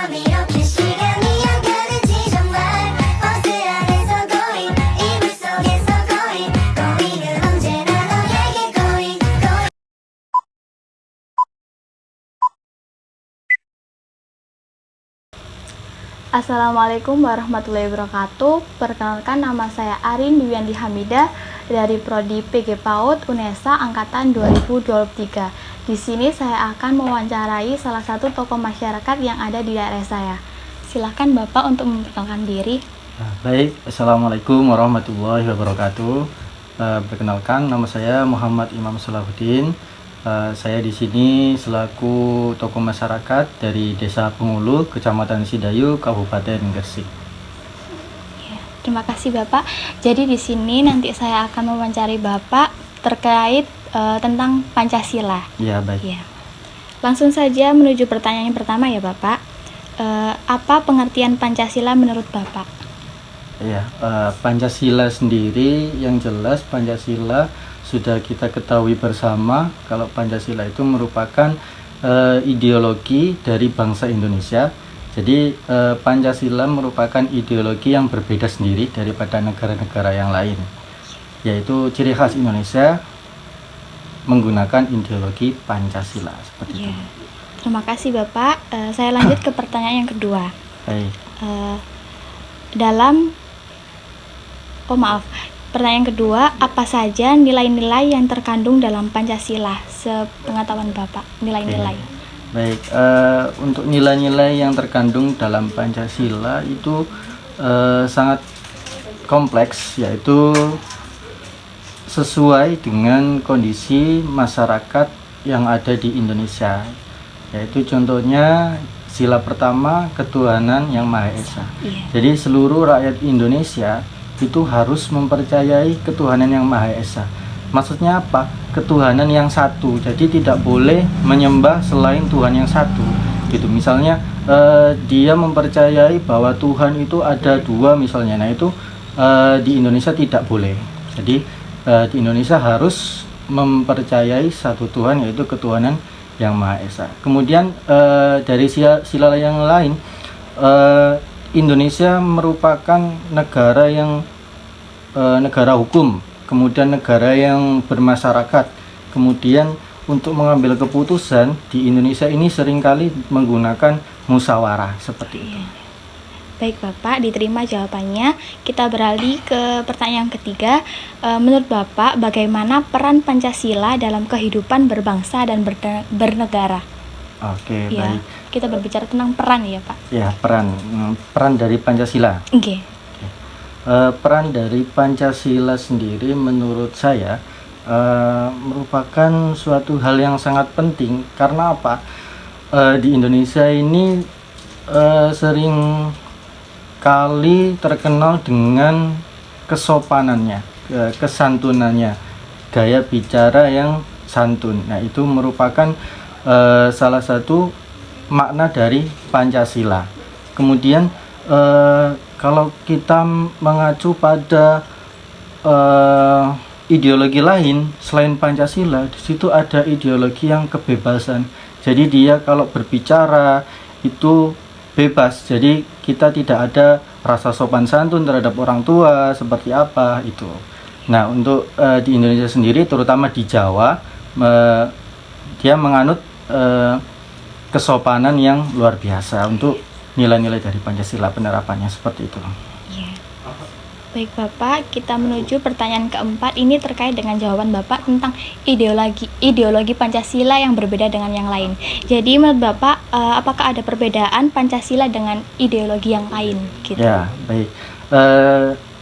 맘이 없는 시간이 안 가는지 정말 버스 안에서 고인 이불 속에서 고인은 언제나 너에게 고인. Assalamualaikum warahmatullahi wabarakatuh. Perkenalkan, nama saya Arin Dwiandi Hamidah dari Prodi PG PAUD UNESA angkatan 2023. Di sini saya akan mewawancarai salah satu tokoh masyarakat yang ada di daerah saya. Silakan Bapak untuk memperkenalkan diri. Baik, Assalamualaikum warahmatullahi wabarakatuh. Perkenalkan, nama saya Muhammad Imam Salahuddin. Saya di sini selaku tokoh masyarakat dari Desa Pengulu, Kecamatan Sidayu, Kabupaten Gresik. Ya, terima kasih Bapak. Jadi di sini nanti saya akan mewawancari Bapak terkait tentang Pancasila. Ya, baik. Ya. Langsung saja menuju pertanyaan yang pertama ya Bapak. Apa pengertian Pancasila menurut Bapak? Ya, Pancasila sendiri yang jelas Pancasila sudah kita ketahui bersama kalau Pancasila itu merupakan ideologi dari bangsa Indonesia. Jadi Pancasila merupakan ideologi yang berbeda sendiri daripada negara-negara yang lain. Yaitu ciri khas Indonesia menggunakan ideologi Pancasila seperti itu. Terima kasih Bapak. Saya lanjut ke pertanyaan yang kedua. Baik. Pertanyaan kedua, apa saja nilai-nilai yang terkandung dalam Pancasila sepengetahuan Bapak? Nilai-nilai. Baik, untuk nilai-nilai yang terkandung dalam Pancasila itu sangat kompleks, yaitu sesuai dengan kondisi masyarakat yang ada di Indonesia. Yaitu contohnya sila pertama, ketuhanan yang Maha Esa. Jadi seluruh rakyat Indonesia itu harus mempercayai ketuhanan yang Maha Esa. Maksudnya apa? Ketuhanan yang satu. Jadi tidak boleh menyembah selain Tuhan yang satu. Gitu. Misalnya dia mempercayai bahwa Tuhan itu ada dua misalnya. Nah itu di Indonesia tidak boleh. Jadi di Indonesia harus mempercayai satu Tuhan, yaitu ketuhanan yang Maha Esa. Kemudian dari sila yang lain, Indonesia merupakan negara yang negara hukum, kemudian negara yang bermasyarakat. Kemudian untuk mengambil keputusan di Indonesia ini seringkali menggunakan musyawarah seperti itu. Baik Bapak, diterima jawabannya. Kita beralih ke pertanyaan ketiga. Menurut Bapak, bagaimana peran Pancasila dalam kehidupan berbangsa dan bernegara? Oke, ya, baik. Kita berbicara tentang peran ya Pak. Ya, peran dari Pancasila. Okay. Peran dari Pancasila sendiri menurut saya merupakan suatu hal yang sangat penting. Karena apa? Di Indonesia ini sering kali terkenal dengan kesopanannya, kesantunannya, gaya bicara yang santun. Nah, itu merupakan salah satu makna dari Pancasila. Kemudian kalau kita mengacu pada ideologi lain selain Pancasila, di situ ada ideologi yang kebebasan. Jadi dia kalau berbicara itu bebas. Jadi kita tidak ada rasa sopan santun terhadap orang tua seperti apa itu. Nah, untuk di Indonesia sendiri, terutama di Jawa, dia menganut kesopanan yang luar biasa untuk nilai-nilai dari Pancasila, penerapannya seperti itu. Baik Bapak, kita menuju pertanyaan keempat. Ini terkait dengan jawaban Bapak tentang ideologi Pancasila yang berbeda dengan yang lain. Jadi menurut Bapak, apakah ada perbedaan Pancasila dengan ideologi yang lain? Gitu. Ya, baik.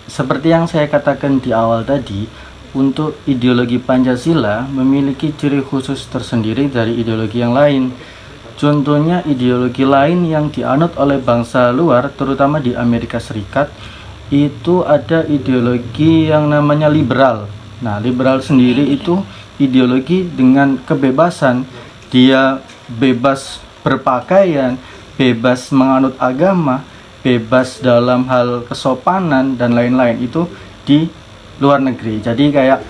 Seperti yang saya katakan di awal tadi, untuk ideologi Pancasila memiliki ciri khusus tersendiri dari ideologi yang lain. Contohnya ideologi lain yang dianut oleh bangsa luar, terutama di Amerika Serikat, itu ada ideologi yang namanya liberal. Nah, liberal sendiri itu ideologi dengan kebebasan. Dia bebas berpakaian, bebas menganut agama, bebas dalam hal kesopanan dan lain-lain, itu di luar negeri. Jadi kayak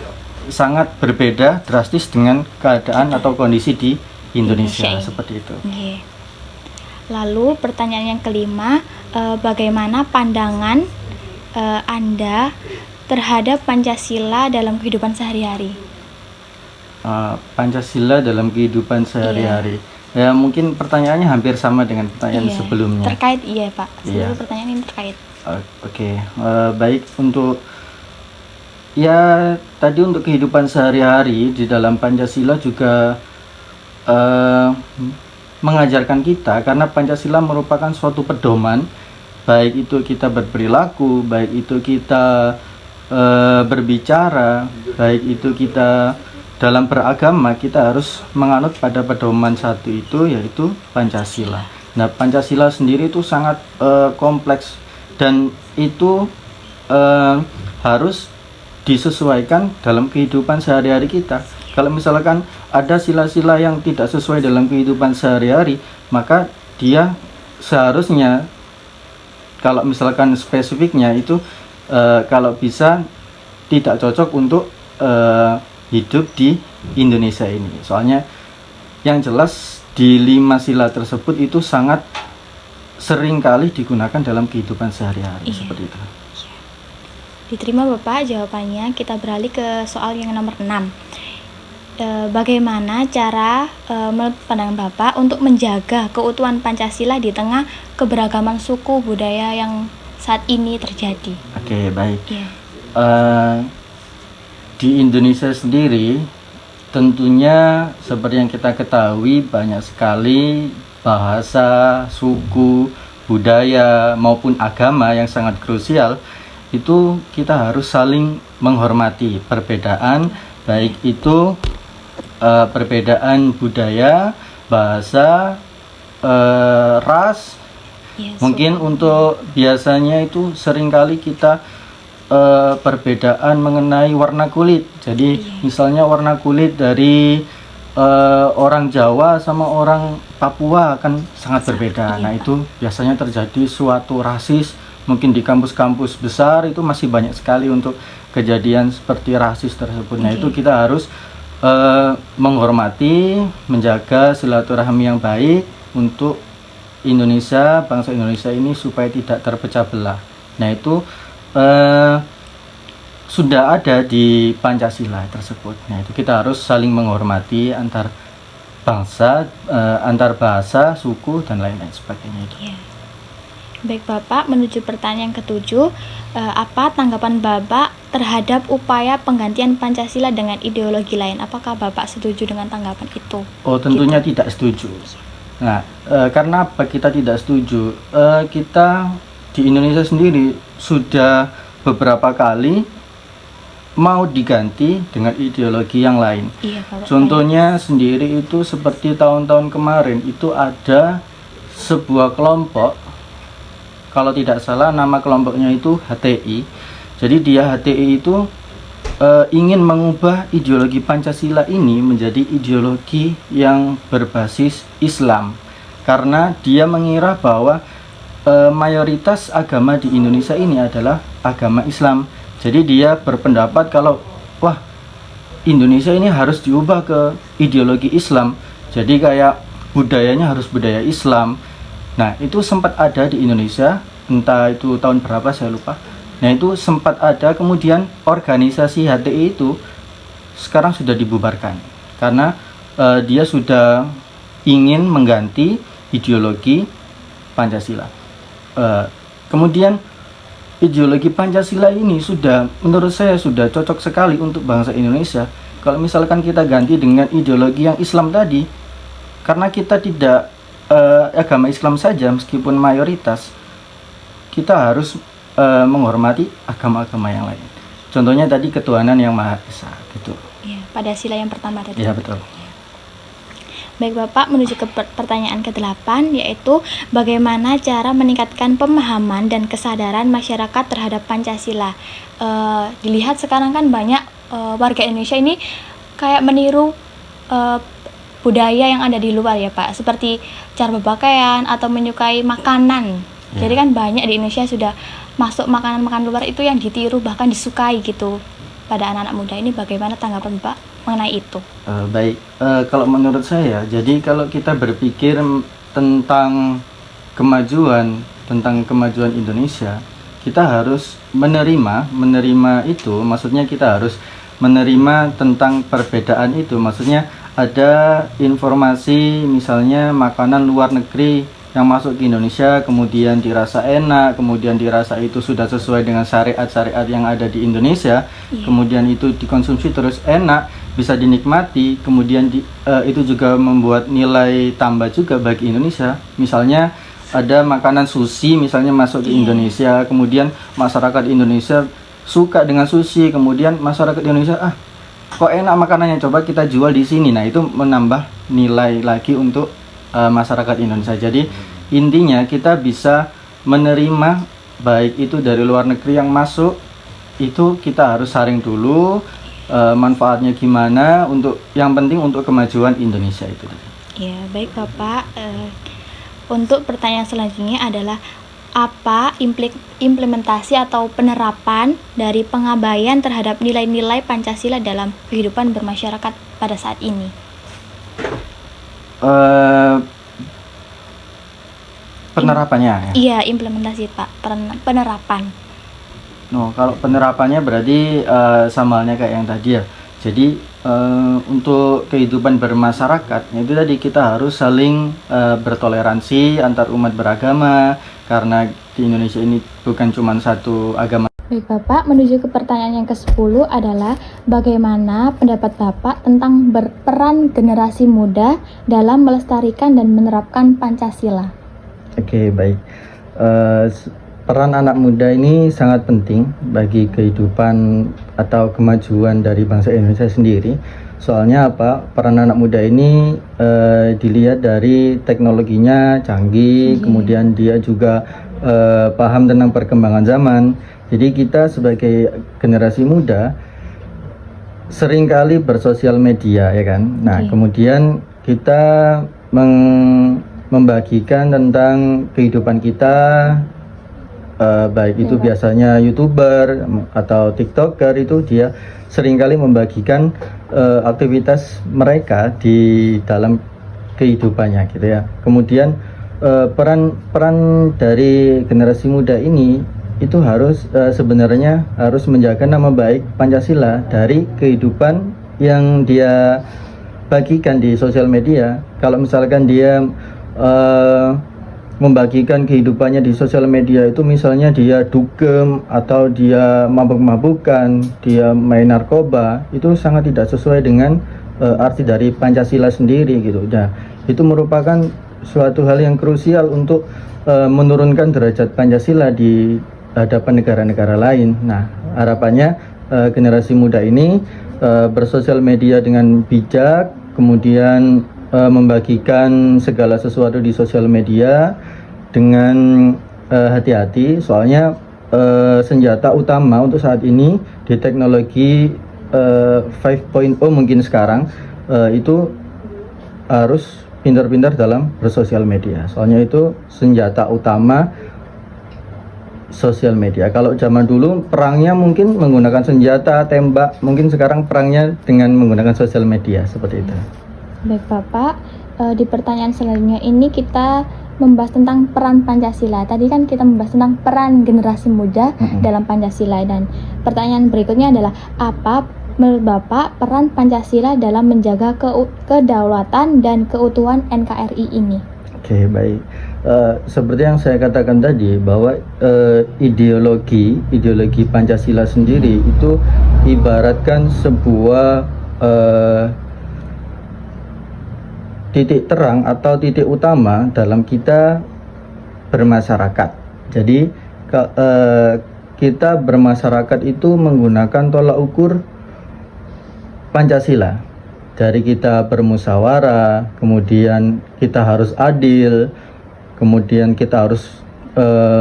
sangat berbeda drastis dengan keadaan atau kondisi di Indonesia. Seperti itu. Lalu pertanyaan yang kelima, bagaimana pandangan Anda terhadap Pancasila dalam kehidupan sehari-hari? Pancasila dalam kehidupan sehari-hari. Ya, mungkin pertanyaannya hampir sama dengan pertanyaan sebelumnya. Terkait, iya Pak. Seluruh Iya. pertanyaan ini terkait. Oke, baik untuk ya tadi untuk kehidupan sehari-hari di dalam Pancasila juga mengajarkan kita, karena Pancasila merupakan suatu pedoman, baik itu kita berperilaku, baik itu kita berbicara, baik itu kita dalam beragama, kita harus menganut pada pedoman satu itu, yaitu Pancasila. Nah, Pancasila sendiri itu sangat kompleks dan itu harus disesuaikan dalam kehidupan sehari-hari kita. Kalau misalkan ada sila-sila yang tidak sesuai dalam kehidupan sehari-hari, maka dia seharusnya, kalau misalkan spesifiknya itu kalau bisa tidak cocok untuk hidup di Indonesia ini. Soalnya yang jelas di 5 sila tersebut itu sangat sering kali digunakan dalam kehidupan sehari-hari. Seperti itu. Diterima Bapak jawabannya. Kita beralih ke soal yang nomor 6. Bagaimana cara menurut pandangan Bapak untuk menjaga keutuhan Pancasila di tengah keberagaman suku budaya yang saat ini terjadi? Oke, baik. Di Indonesia sendiri tentunya seperti yang kita ketahui, banyak sekali bahasa, suku, budaya maupun agama yang sangat krusial. Itu kita harus saling menghormati perbedaan, baik itu perbedaan budaya, bahasa, ras. Mungkin untuk biasanya itu seringkali kita perbedaan mengenai warna kulit. Jadi misalnya warna kulit dari orang Jawa sama orang Papua kan sangat berbeda. Nah, itu biasanya terjadi suatu rasis. Mungkin di kampus-kampus besar itu masih banyak sekali untuk kejadian seperti rasis tersebut. Nah, itu kita harus menghormati, menjaga silaturahmi yang baik untuk Indonesia, bangsa Indonesia ini supaya tidak terpecah belah. Nah, itu sudah ada di Pancasila tersebut. Nah, itu kita harus saling menghormati antar bangsa, antar bahasa, suku, dan lain-lain sebagainya itu. Baik Bapak, menuju pertanyaan ke-7, apa tanggapan Bapak terhadap upaya penggantian Pancasila dengan ideologi lain? Apakah Bapak setuju dengan tanggapan itu? Oh, tentunya tidak setuju. Nah, karena apa kita tidak setuju? Kita di Indonesia sendiri sudah beberapa kali mau diganti dengan ideologi yang lain. Contohnya sendiri itu seperti tahun-tahun kemarin itu ada sebuah kelompok, kalau tidak salah nama kelompoknya itu HTI. Jadi dia HTI itu ingin mengubah ideologi Pancasila ini menjadi ideologi yang berbasis Islam, karena dia mengira bahwa mayoritas agama di Indonesia ini adalah agama Islam. Jadi dia berpendapat kalau wah, Indonesia ini harus diubah ke ideologi Islam. Jadi kayak budayanya harus budaya Islam. Nah, itu sempat ada di Indonesia, entah itu tahun berapa saya lupa. Nah, itu sempat ada, kemudian organisasi HTI itu sekarang sudah dibubarkan karena dia sudah ingin mengganti ideologi Pancasila. Kemudian ideologi Pancasila ini sudah, menurut saya sudah cocok sekali untuk bangsa Indonesia. Kalau misalkan kita ganti dengan ideologi yang Islam tadi, karena kita tidak agama Islam saja, meskipun mayoritas, kita harus menghormati agama-agama yang lain. Contohnya tadi ketuhanan yang Maha Esa, gitu. Ya, pada sila yang pertama tadi. Iya, betul. Baik Bapak, menuju ke pertanyaan ke-8, yaitu bagaimana cara meningkatkan pemahaman dan kesadaran masyarakat terhadap Pancasila. Dilihat sekarang kan banyak warga Indonesia ini kayak meniru budaya yang ada di luar ya Pak, seperti cara berpakaian atau menyukai makanan. Jadi kan banyak di Indonesia sudah masuk makanan-makanan luar itu yang ditiru, bahkan disukai gitu pada anak-anak muda. Ini bagaimana tanggapan Pak mengenai itu? Baik, kalau menurut saya, jadi kalau kita berpikir tentang kemajuan, tentang kemajuan Indonesia, kita harus menerima itu, maksudnya kita harus menerima tentang perbedaan itu. Maksudnya ada informasi misalnya makanan luar negeri yang masuk ke Indonesia kemudian dirasa enak, kemudian dirasa itu sudah sesuai dengan syariat-syariat yang ada di Indonesia, kemudian itu dikonsumsi terus enak, bisa dinikmati, kemudian itu juga membuat nilai tambah juga bagi Indonesia. Misalnya ada makanan sushi misalnya masuk ke Indonesia, kemudian masyarakat Indonesia suka dengan sushi, kemudian masyarakat Indonesia kok enak makanannya, coba kita jual di sini. Nah, itu menambah nilai lagi untuk masyarakat Indonesia. Jadi intinya kita bisa menerima baik itu dari luar negeri yang masuk, itu kita harus saring dulu manfaatnya gimana, untuk yang penting untuk kemajuan Indonesia itu. Ya, baik Bapak. Untuk pertanyaan selanjutnya adalah apa implementasi atau penerapan dari pengabaian terhadap nilai-nilai Pancasila dalam kehidupan bermasyarakat pada saat ini? Penerapannya ya? Iya, implementasi Pak, penerapan. No, kalau penerapannya berarti sama halnya kayak yang tadi ya. Jadi untuk kehidupan bermasyarakat itu tadi kita harus saling bertoleransi antar umat beragama, karena di Indonesia ini bukan cuma satu agama. Baik Bapak, menuju ke pertanyaan yang ke-10 adalah bagaimana pendapat Bapak tentang berperan generasi muda dalam melestarikan dan menerapkan Pancasila? Oke, baik. Peran anak muda ini sangat penting bagi kehidupan atau kemajuan dari bangsa Indonesia sendiri. Soalnya apa? Peran anak muda ini dilihat dari teknologinya canggih, kemudian dia juga paham tentang perkembangan zaman. Jadi kita sebagai generasi muda seringkali bersosial media, ya kan? Nah, kemudian kita membagikan tentang kehidupan kita, baik itu biasanya YouTuber atau TikToker, itu dia seringkali membagikan aktivitas mereka di dalam kehidupannya gitu ya. Kemudian peran dari generasi muda ini itu harus sebenarnya harus menjaga nama baik Pancasila dari kehidupan yang dia bagikan di sosial media. Kalau misalkan dia membagikan kehidupannya di sosial media itu misalnya dia dugem atau dia mabuk-mabukan, dia main narkoba, itu sangat tidak sesuai dengan arti dari Pancasila sendiri gitu. Nah, itu merupakan suatu hal yang krusial untuk menurunkan derajat Pancasila di hadapan negara-negara lain. Nah, harapannya generasi muda ini bersosial media dengan bijak, kemudian membagikan segala sesuatu di sosial media dengan hati-hati. Soalnya senjata utama untuk saat ini di teknologi 5.0 mungkin sekarang itu harus pintar-pintar dalam bersosial media. Soalnya itu senjata utama sosial media. Kalau zaman dulu perangnya mungkin menggunakan senjata tembak, mungkin sekarang perangnya dengan menggunakan sosial media, seperti itu. Baik Bapak, di pertanyaan selanjutnya ini kita membahas tentang peran Pancasila. Tadi kan kita membahas tentang peran generasi muda dalam Pancasila, dan pertanyaan berikutnya adalah apa menurut Bapak peran Pancasila dalam menjaga kedaulatan dan keutuhan NKRI ini? Oke, baik. Seperti yang saya katakan tadi bahwa ideologi Pancasila sendiri itu ibaratkan sebuah titik terang atau titik utama dalam kita bermasyarakat. Jadi kita bermasyarakat itu menggunakan tolak ukur Pancasila. Dari kita bermusyawarah, kemudian kita harus adil, kemudian kita harus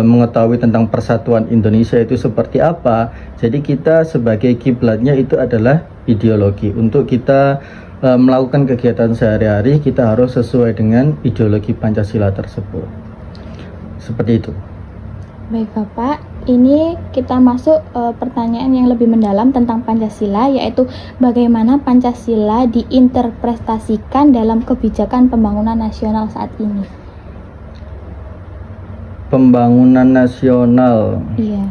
mengetahui tentang persatuan Indonesia itu seperti apa. Jadi kita sebagai kiblatnya itu adalah ideologi. Untuk kita melakukan kegiatan sehari-hari, kita harus sesuai dengan ideologi Pancasila tersebut. Seperti itu. Baik Bapak, ini kita masuk pertanyaan yang lebih mendalam tentang Pancasila, yaitu bagaimana Pancasila diinterpretasikan dalam kebijakan pembangunan nasional saat ini. pembangunan nasional. Iya.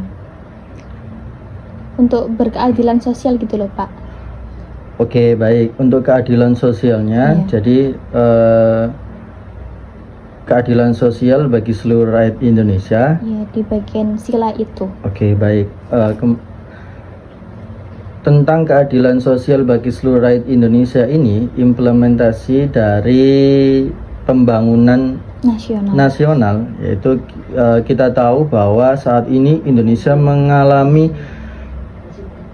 Untuk berkeadilan sosial gitu loh, Pak. Oke, baik. Untuk keadilan sosialnya, Iya. jadi keadilan sosial bagi seluruh rakyat Indonesia. Iya, di bagian sila itu. Oke, baik. Tentang keadilan sosial bagi seluruh rakyat Indonesia ini implementasi dari pembangunan nasional, yaitu kita tahu bahwa saat ini Indonesia mengalami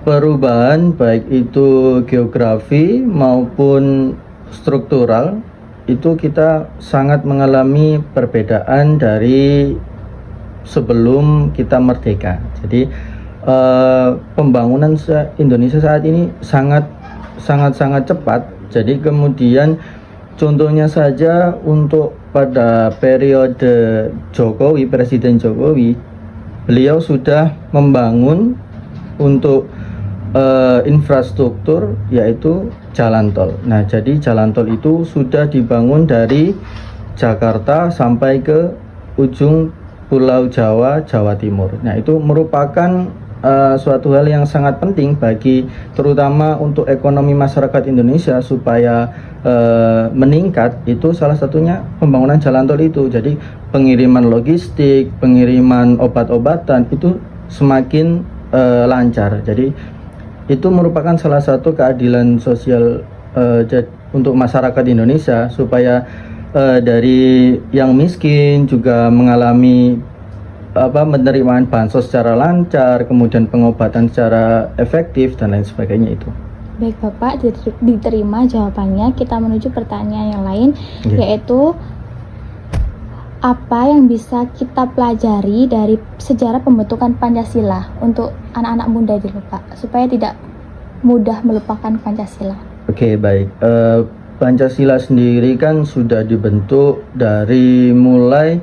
perubahan baik itu geografi maupun struktural. Itu kita sangat mengalami perbedaan dari sebelum kita merdeka. Jadi pembangunan Indonesia saat ini sangat cepat. Jadi kemudian contohnya saja untuk pada periode Jokowi, Presiden Jokowi, beliau sudah membangun untuk infrastruktur yaitu jalan tol. Nah, jadi jalan tol itu sudah dibangun dari Jakarta sampai ke ujung Pulau Jawa, Jawa Timur. Nah, itu merupakan suatu hal yang sangat penting bagi terutama untuk ekonomi masyarakat Indonesia supaya meningkat. Itu salah satunya pembangunan jalan tol itu. Jadi pengiriman logistik, pengiriman obat-obatan itu semakin lancar. Jadi itu merupakan salah satu keadilan sosial untuk masyarakat Indonesia supaya dari yang miskin juga mengalami penerimaan bansos secara lancar, kemudian pengobatan secara efektif dan lain sebagainya itu. Baik Bapak, diterima jawabannya. Kita menuju pertanyaan yang lain, yaitu apa yang bisa kita pelajari dari sejarah pembentukan Pancasila untuk anak-anak muda dulu Pak, supaya tidak mudah melupakan Pancasila. Oke, baik. Pancasila sendiri kan sudah dibentuk dari mulai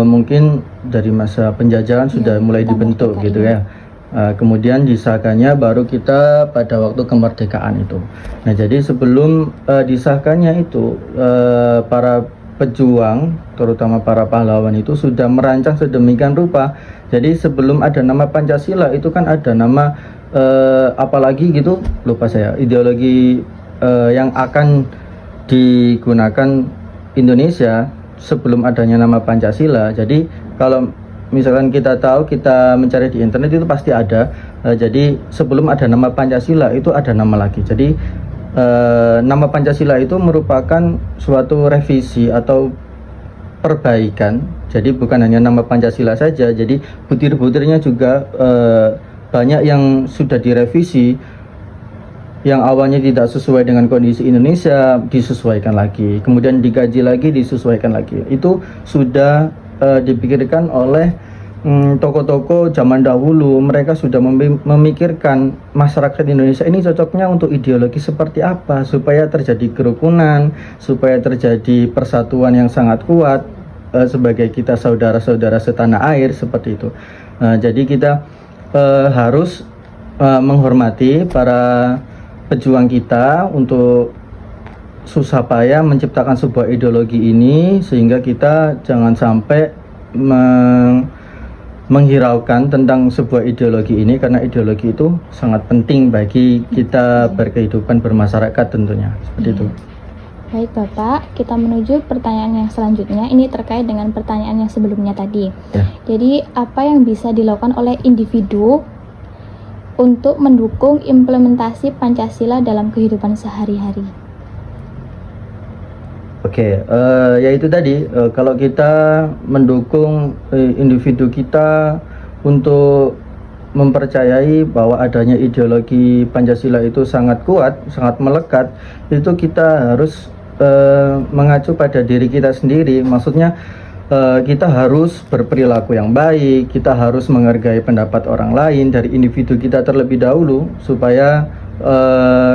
mungkin dari masa penjajahan sudah mulai dibentuk gitu ya. Kemudian disahkannya baru kita pada waktu kemerdekaan itu. Nah, jadi sebelum disahkannya itu para pejuang, terutama para pahlawan itu sudah merancang sedemikian rupa. Jadi sebelum ada nama Pancasila itu kan ada nama apalagi gitu, lupa saya, ideologi yang akan digunakan Indonesia sebelum adanya nama Pancasila. Jadi kalau misalkan kita tahu, kita mencari di internet itu pasti ada. Jadi sebelum ada nama Pancasila itu ada nama lagi. Jadi nama Pancasila itu merupakan suatu revisi atau perbaikan. Jadi bukan hanya nama Pancasila saja. Jadi butir-butirnya juga banyak yang sudah direvisi. Yang awalnya tidak sesuai dengan kondisi Indonesia disesuaikan lagi. Kemudian dikaji lagi, disesuaikan lagi. Itu sudah dipikirkan oleh tokoh-tokoh zaman dahulu. Mereka sudah memikirkan masyarakat Indonesia ini cocoknya untuk ideologi seperti apa supaya terjadi kerukunan, supaya terjadi persatuan yang sangat kuat sebagai kita saudara-saudara setanah air seperti itu. Jadi kita harus menghormati para pejuang kita untuk susah payah menciptakan sebuah ideologi ini sehingga kita jangan sampai menghiraukan tentang sebuah ideologi ini, karena ideologi itu sangat penting bagi kita berkehidupan bermasyarakat tentunya seperti itu. Baik Bapak, kita menuju pertanyaan yang selanjutnya. Ini terkait dengan pertanyaan yang sebelumnya tadi. Jadi apa yang bisa dilakukan oleh individu untuk mendukung implementasi Pancasila dalam kehidupan sehari-hari? Oke, yaitu tadi kalau kita mendukung individu kita untuk mempercayai bahwa adanya ideologi Pancasila itu sangat kuat, sangat melekat, itu kita harus mengacu pada diri kita sendiri. Maksudnya kita harus berperilaku yang baik, kita harus menghargai pendapat orang lain dari individu kita terlebih dahulu, supaya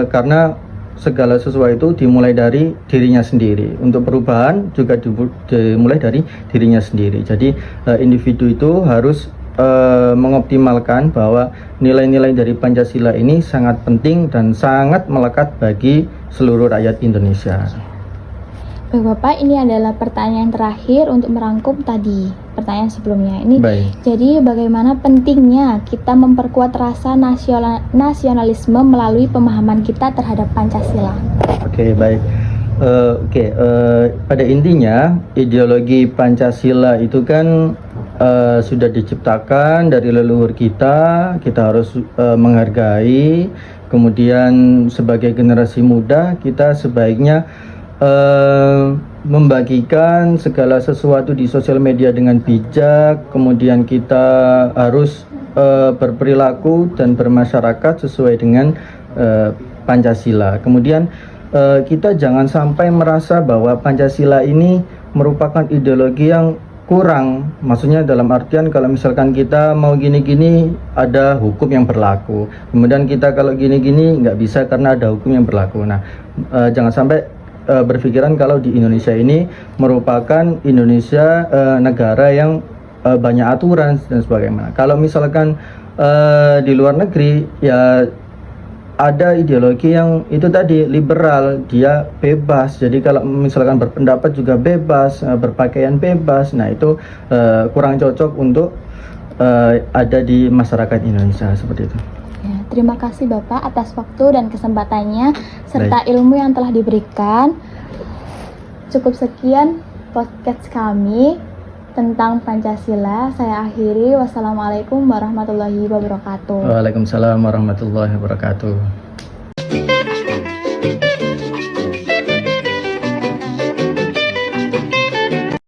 karena segala sesuatu itu dimulai dari dirinya sendiri. Untuk perubahan juga dimulai dari dirinya sendiri. Jadi individu itu harus mengoptimalkan bahwa nilai-nilai dari Pancasila ini sangat penting dan sangat melekat bagi seluruh rakyat Indonesia. Baik Bapak, ini adalah pertanyaan terakhir untuk merangkum tadi pertanyaan sebelumnya. Ini Baik. jadi bagaimana pentingnya kita memperkuat rasa nasionalisme melalui pemahaman kita terhadap Pancasila. Oke, baik. Pada intinya ideologi Pancasila itu kan sudah diciptakan dari leluhur kita harus menghargai. Kemudian sebagai generasi muda kita sebaiknya membagikan segala sesuatu di sosial media dengan bijak. Kemudian kita harus berperilaku dan bermasyarakat sesuai dengan Pancasila. Kemudian kita jangan sampai merasa bahwa Pancasila ini merupakan ideologi yang kurang. Maksudnya dalam artian kalau misalkan kita mau gini-gini ada hukum yang berlaku. Kemudian kita kalau gini-gini nggak bisa karena ada hukum yang berlaku. Nah, jangan sampai berpikiran kalau di Indonesia ini merupakan negara yang banyak aturan dan sebagainya. Kalau misalkan di luar negeri ya ada ideologi yang itu tadi liberal, dia bebas. Jadi kalau misalkan berpendapat juga bebas, berpakaian bebas. Nah itu kurang cocok untuk ada di masyarakat Indonesia seperti itu. Ya, terima kasih Bapak atas waktu dan kesempatannya serta ilmu yang telah diberikan. Cukup sekian podcast kami tentang Pancasila. Saya akhiri. Wassalamualaikum warahmatullahi wabarakatuh. Waalaikumsalam warahmatullahi wabarakatuh.